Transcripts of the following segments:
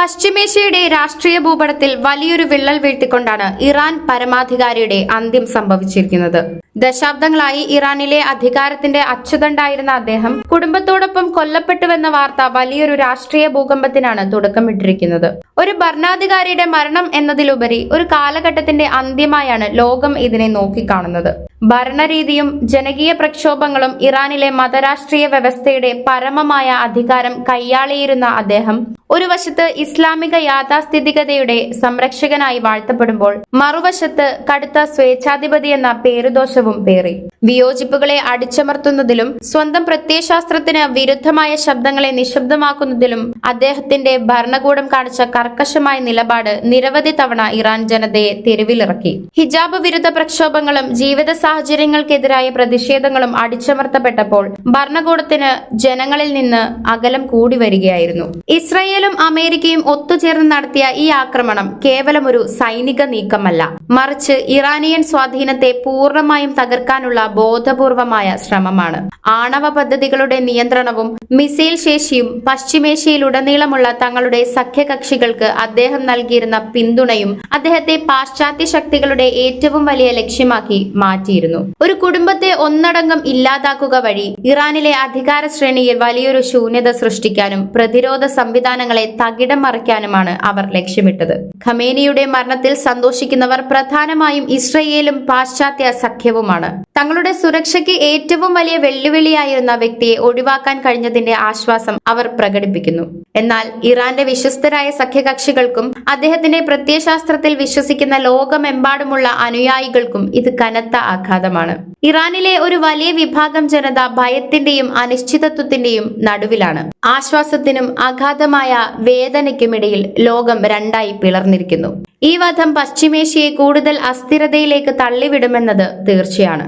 പശ്ചിമേഷ്യയുടെ രാഷ്ട്രീയ ഭൂപടത്തിൽ വലിയൊരു വിള്ളൽ വീഴ്ത്തിക്കൊണ്ടാണ് ഇറാൻ പരമാധികാരിയുടെ അന്ത്യം സംഭവിച്ചിരിക്കുന്നത്. ദശാബ്ദങ്ങളായി ഇറാനിലെ അധികാരത്തിന്റെ അച്ചുതണ്ടായിരുന്ന അദ്ദേഹം കുടുംബത്തോടൊപ്പം കൊല്ലപ്പെട്ടുവെന്ന വാർത്ത വലിയൊരു രാഷ്ട്രീയ ഭൂകമ്പത്തിനാണ് തുടക്കമിട്ടിരിക്കുന്നത്. ഒരു ഭരണാധികാരിയുടെ മരണം എന്നതിലുപരി ഒരു കാലഘട്ടത്തിന്റെ അന്ത്യമായാണ് ലോകം ഇതിനെ നോക്കിക്കാണുന്നത്. ഭരണരീതിയും ജനകീയ പ്രക്ഷോഭങ്ങളും ഇറാനിലെ മതരാഷ്ട്രീയ വ്യവസ്ഥയുടെ പരമമായ അധികാരം കൈയാളിയിരുന്ന അദ്ദേഹം ഒരു വശത്ത് ഇസ്ലാമിക യാഥാസ്ഥിതികതയുടെ സംരക്ഷകനായി വാഴ്ത്തപ്പെടുമ്പോൾ മറുവശത്ത് കടുത്ത സ്വേച്ഛാധിപതി എന്ന പേരുദോഷവും പേറി. വിയോജിപ്പുകളെ അടിച്ചമർത്തുന്നതിലും സ്വന്തം പ്രത്യയശാസ്ത്രത്തിന് വിരുദ്ധമായ ശബ്ദങ്ങളെ നിശബ്ദമാക്കുന്നതിലും അദ്ദേഹത്തിന്റെ ഭരണകൂടം കാണിച്ച കർക്കശമായ നിലപാട് നിരവധി തവണ ഇറാൻ ജനതയെ തെരുവിലിറക്കി. ഹിജാബ് വിരുദ്ധ പ്രക്ഷോഭങ്ങളും ജീവിത സാഹചര്യങ്ങൾക്കെതിരായ പ്രതിഷേധങ്ങളും അടിച്ചമർത്തപ്പെട്ടപ്പോൾ ഭരണകൂടത്തിന് ജനങ്ങളിൽ നിന്ന് അകലം കൂടി വരികയായിരുന്നു. ഇസ്രയേലും അമേരിക്കയും ഒത്തുചേർന്ന് നടത്തിയ ഈ ആക്രമണം കേവലം ഒരു സൈനിക നീക്കമല്ല, മറിച്ച് ഇറാനിയൻ സ്വാധീനത്തെ പൂർണ്ണമായും തകർക്കാനുള്ള ബോധപൂർവമായ ശ്രമമാണ്. ആണവ പദ്ധതികളുടെ നിയന്ത്രണവും മിസൈൽ ശേഷിയും പശ്ചിമേഷ്യയിലുടനീളമുള്ള തങ്ങളുടെ സഖ്യകക്ഷികൾക്ക് അദ്ദേഹം നൽകിയിരുന്ന പിന്തുണയും അദ്ദേഹത്തെ പാശ്ചാത്യ ശക്തികളുടെ ഏറ്റവും വലിയ ലക്ഷ്യമാക്കി മാറ്റിയിരുന്നു. ഒരു കുടുംബത്തെ ഒന്നടങ്കം ഇല്ലാതാക്കുക വഴി ഇറാനിലെ അധികാര ശ്രേണിയിൽ വലിയൊരു ശൂന്യത സൃഷ്ടിക്കാനും പ്രതിരോധ സംവിധാനങ്ങളെ തകിടം മറിക്കാനുമാണ് അവർ ലക്ഷ്യമിട്ടത്. ഖമേനിയുടെ മരണത്തിൽ സന്തോഷിക്കുന്നവർ പ്രധാനമായും ഇസ്രയേലും പാശ്ചാത്യ സഖ്യവുമാണ്. തങ്ങളുടെ സുരക്ഷയ്ക്ക് ഏറ്റവും വലിയ വെല്ലുവിളിയായിരുന്ന വ്യക്തിയെ ഒഴിവാക്കാൻ കഴിഞ്ഞതിന്റെ ആശ്വാസം അവർ പ്രകടിപ്പിക്കുന്നു. എന്നാൽ ഇറാന്റെ വിശ്വസ്തരായ സഖ്യകക്ഷികൾക്കും അദ്ദേഹത്തിന്റെ പ്രത്യയശാസ്ത്രത്തിൽ വിശ്വസിക്കുന്ന ലോകമെമ്പാടുമുള്ള അനുയായികൾക്കും ഇത് കനത്ത ആഘാതമാണ്. ഇറാനിലെ ഒരു വലിയ വിഭാഗം ജനത ഭയത്തിന്റെയും അനിശ്ചിതത്വത്തിന്റെയും നടുവിലാണ്. ആശ്വാസത്തിനും അഗാധമായ വേദനയ്ക്കുമിടയിൽ ലോകം രണ്ടായി പിളർന്നിരിക്കുന്നു. ഈ വധം പശ്ചിമേഷ്യയെ കൂടുതൽ അസ്ഥിരതയിലേക്ക് തള്ളിവിടുമെന്നത് തീർച്ചയാണ്.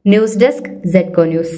News desk ZECO news.